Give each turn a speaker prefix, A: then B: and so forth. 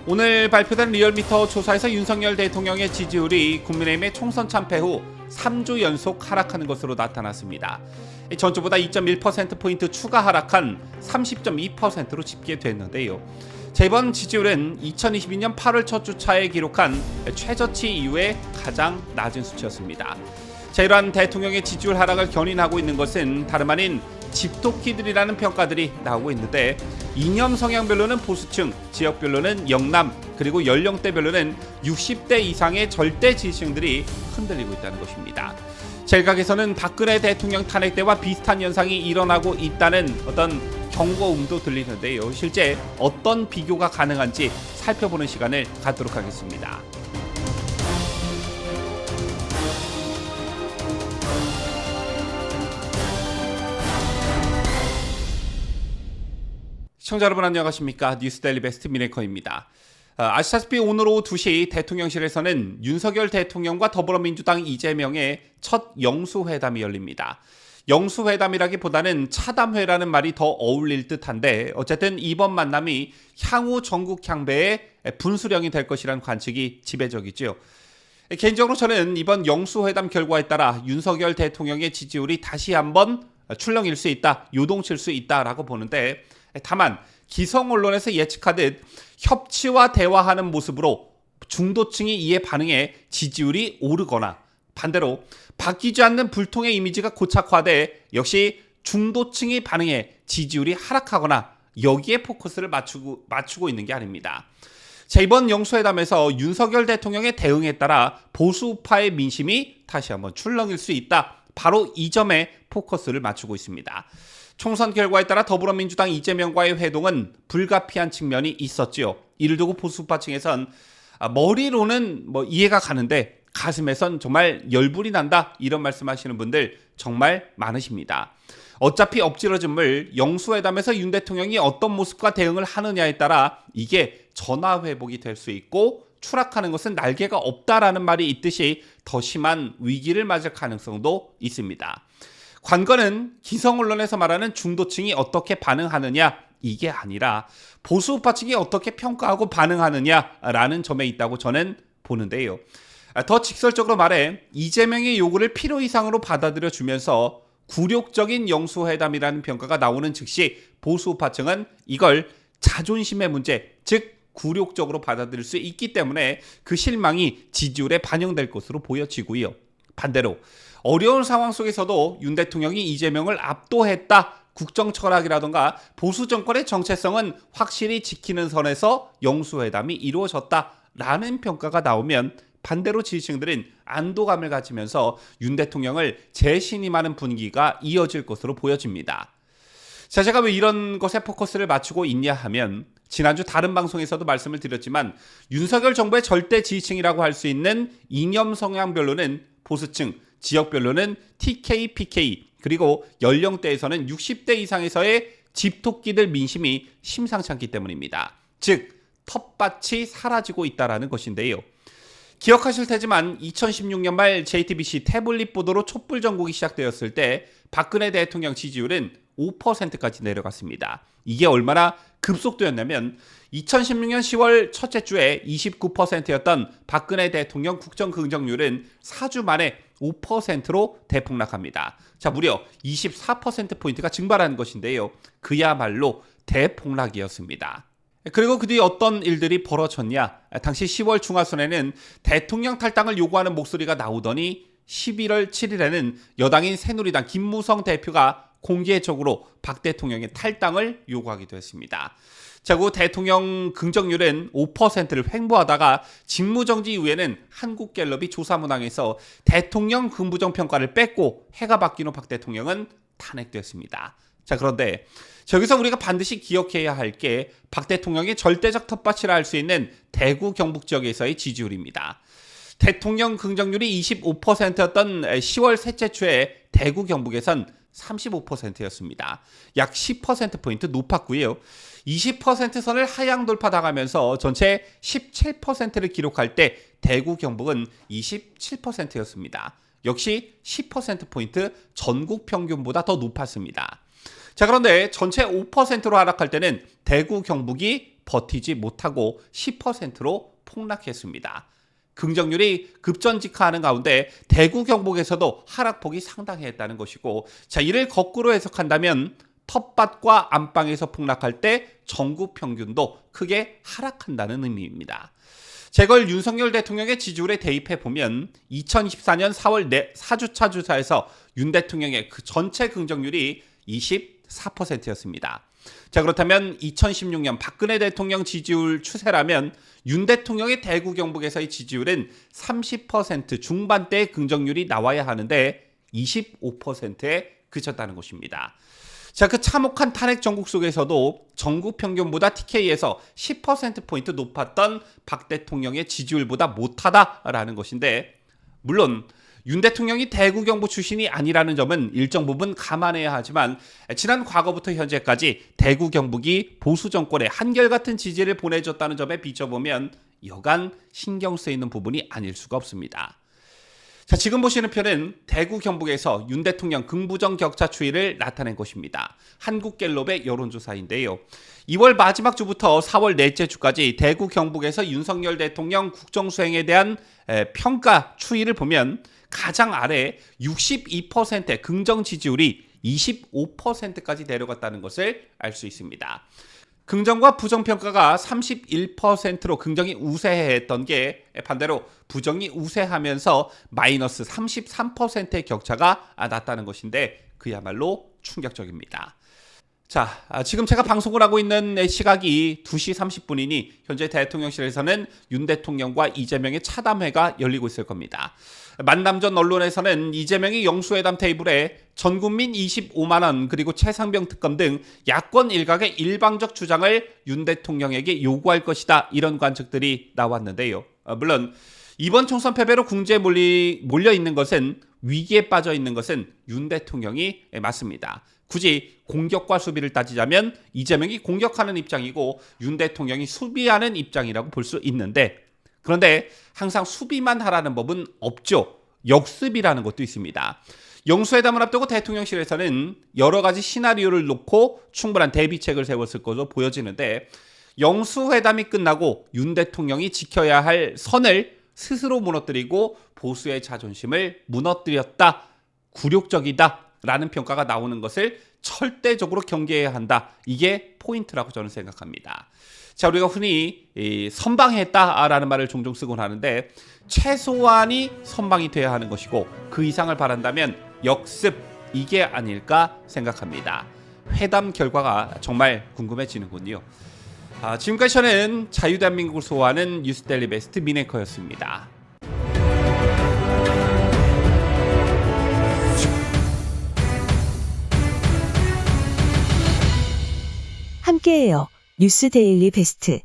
A: 오늘 발표된 리얼미터 조사에서 윤석열 대통령의 지지율이 국민의힘의 총선 참패 후 3주 연속 하락하는 것으로 나타났습니다. 전주보다 2.1%포인트 추가 하락한 30.2%로 집계됐는데요. 이번 지지율은 2022년 8월 첫 주차에 기록한 최저치 이후에 가장 낮은 수치였습니다. 이러한 대통령의 지지율 하락을 견인하고 있는 것은 다름 아닌 집토끼들이라는 평가들이 나오고 있는데, 이념 성향별로는 보수층, 지역별로는 영남, 그리고 연령대별로는 60대 이상의 절대 지지층들이 흔들리고 있다는 것입니다. 일각에서는 박근혜 대통령 탄핵 때와 비슷한 현상이 일어나고 있다는 어떤 경고음도 들리는데요. 실제 어떤 비교가 가능한지 살펴보는 시간을 갖도록 하겠습니다. 시청자 여러분 안녕하십니까? 뉴스데일리 베스트 미네커입니다. 아시다시피 오늘 오후 2시 대통령실에서는 윤석열 대통령과 더불어민주당 이재명의 첫 영수회담이 열립니다. 영수회담이라기보다는 차담회라는 말이 더 어울릴 듯한데, 어쨌든 이번 만남이 향후 전국 향배의 분수령이 될 것이라는 관측이 지배적이죠. 개인적으로 저는 이번 영수회담 결과에 따라 윤석열 대통령의 지지율이 다시 한번 출렁일 수 있다, 요동칠 수 있다라고 보는데, 다만 기성 언론에서 예측하듯 협치와 대화하는 모습으로 중도층이 이에 반응해 지지율이 오르거나, 반대로 바뀌지 않는 불통의 이미지가 고착화돼 역시 중도층이 반응해 지지율이 하락하거나, 여기에 포커스를 맞추고 있는 게 아닙니다. 이번 영수회담에서 윤석열 대통령의 대응에 따라 보수파의 민심이 다시 한번 출렁일 수 있다, 바로 이 점에 포커스를 맞추고 있습니다. 총선 결과에 따라 더불어민주당 이재명과의 회동은 불가피한 측면이 있었지요. 이를 두고 보수파층에선 머리로는 이해가 가는데 가슴에선 정말 열불이 난다, 이런 말씀하시는 분들 정말 많으십니다. 어차피 엎질러진 물, 영수회담에서 윤 대통령이 어떤 모습과 대응을 하느냐에 따라 이게 전화회복이 될 수 있고, 추락하는 것은 날개가 없다라는 말이 있듯이 더 심한 위기를 맞을 가능성도 있습니다. 관건은 기성 언론에서 말하는 중도층이 어떻게 반응하느냐, 이게 아니라 보수파층이 어떻게 평가하고 반응하느냐라는 점에 있다고 저는 보는데요. 더 직설적으로 말해 이재명의 요구를 필요 이상으로 받아들여 주면서 굴욕적인 영수회담이라는 평가가 나오는 즉시 보수파층은 이걸 자존심의 문제, 즉 굴욕적으로 받아들일 수 있기 때문에 그 실망이 지지율에 반영될 것으로 보여지고요. 반대로 어려운 상황 속에서도 윤 대통령이 이재명을 압도했다, 국정 철학이라던가 보수 정권의 정체성은 확실히 지키는 선에서 영수회담이 이루어졌다라는 평가가 나오면, 반대로 지지층들은 안도감을 가지면서 윤 대통령을 재신임하는 분위기가 이어질 것으로 보여집니다. 제가 왜 이런 것에 포커스를 맞추고 있냐 하면, 지난주 다른 방송에서도 말씀을 드렸지만 윤석열 정부의 절대 지지층이라고 할 수 있는 이념 성향별로는 보수층, 지역별로는 TK, PK, 그리고 연령대에서는 60대 이상에서의 집토끼들 민심이 심상치 않기 때문입니다. 즉 텃밭이 사라지고 있다는 것인데요. 기억하실 테지만 2016년 말 JTBC 태블릿 보도로 촛불 전국이 시작되었을 때 박근혜 대통령 지지율은 5%까지 내려갔습니다. 이게 얼마나 급속도였냐면 2016년 10월 첫째 주에 29%였던 박근혜 대통령 국정 긍정률은 4주 만에 5%로 대폭락합니다. 무려 24%포인트가 증발하는 것인데요. 그야말로 대폭락이었습니다. 그리고 그 뒤 어떤 일들이 벌어졌냐? 당시 10월 중하순에는 대통령 탈당을 요구하는 목소리가 나오더니 11월 7일에는 여당인 새누리당 김무성 대표가 공개적으로 박 대통령의 탈당을 요구하기도 했습니다. 그 대통령 긍정률은 5%를 횡보하다가 직무정지 이후에는 한국갤럽이 조사문항에서 대통령 긍부정 평가를 뺐고 해가 바뀐 후 박 대통령은 탄핵됐습니다. 그런데 저기서 우리가 반드시 기억해야 할 게 박 대통령의 절대적 텃밭이라 할 수 있는 대구 경북 지역에서의 지지율입니다. 대통령 긍정률이 25%였던 10월 셋째 주에 대구 경북에선 35%였습니다. 약 10%포인트 높았고요. 20% 선을 하향 돌파당하면서 전체 17%를 기록할 때 대구 경북은 27%였습니다. 역시 10%포인트 전국 평균보다 더 높았습니다. 그런데 전체 5%로 하락할 때는 대구 경북이 버티지 못하고 10%로 폭락했습니다. 긍정률이 급전직하하는 가운데 대구 경북에서도 하락폭이 상당했다는 것이고, 자, 이를 거꾸로 해석한다면 텃밭과 안방에서 폭락할 때 전국 평균도 크게 하락한다는 의미입니다. 재걸 윤석열 대통령의 지지율에 대입해 보면 2024년 4월 4주차 조사에서 윤 대통령의 그 전체 긍정률이 24%였습니다. 자, 그렇다면 2016년 박근혜 대통령 지지율 추세라면 윤 대통령의 대구 경북에서의 지지율은 30% 중반대의 긍정률이 나와야 하는데 25%에 그쳤다는 것입니다. 자, 그 참혹한 탄핵 전국 속에서도 전국 평균보다 TK에서 10%포인트 높았던 박 대통령의 지지율보다 못하다라는 것인데, 물론 윤 대통령이 대구 경북 출신이 아니라는 점은 일정 부분 감안해야 하지만, 지난 과거부터 현재까지 대구 경북이 보수 정권에 한결같은 지지를 보내줬다는 점에 비춰보면 여간 신경 쓰이는 부분이 아닐 수가 없습니다. 자, 지금 보시는 표는 대구 경북에서 윤 대통령 긍부정 격차 추이를 나타낸 것입니다. 한국갤럽의 여론조사인데요. 2월 마지막 주부터 4월 넷째 주까지 대구 경북에서 윤석열 대통령 국정수행에 대한 평가 추이를 보면 가장 아래 62%의 긍정 지지율이 25%까지 내려갔다는 것을 알 수 있습니다. 긍정과 부정평가가 31%로 긍정이 우세했던 게 반대로 부정이 우세하면서 마이너스 33%의 격차가 났다는 것인데 그야말로 충격적입니다. 자, 지금 제가 방송을 하고 있는 시각이 2시 30분이니 현재 대통령실에서는 윤 대통령과 이재명의 차담회가 열리고 있을 겁니다. 만남 전 언론에서는 이재명이 영수회담 테이블에 전국민 25만 원 그리고 최상병 특검 등 야권 일각의 일방적 주장을 윤 대통령에게 요구할 것이다, 이런 관측들이 나왔는데요. 물론 이번 총선 패배로 궁지에 몰려 있는 것은, 위기에 빠져 있는 것은 윤 대통령이 맞습니다. 굳이 공격과 수비를 따지자면 이재명이 공격하는 입장이고 윤 대통령이 수비하는 입장이라고 볼 수 있는데, 그런데 항상 수비만 하라는 법은 없죠. 역습이라는 것도 있습니다. 영수회담을 앞두고 대통령실에서는 여러 가지 시나리오를 놓고 충분한 대비책을 세웠을 것으로 보여지는데, 영수회담이 끝나고 윤 대통령이 지켜야 할 선을 스스로 무너뜨리고 보수의 자존심을 무너뜨렸다, 굴욕적이다 라는 평가가 나오는 것을 절대적으로 경계해야 한다. 이게 포인트라고 저는 생각합니다. 자, 우리가 흔히 선방했다라는 말을 종종 쓰곤 하는데, 최소한이 선방이 돼야 하는 것이고 그 이상을 바란다면 역습, 이게 아닐까 생각합니다. 회담 결과가 정말 궁금해지는군요. 지금까지 저는 자유대한민국을 수호하는 뉴스데일리 베스트 민앵커였습니다.
B: 함께해요. 뉴스데일리 베스트.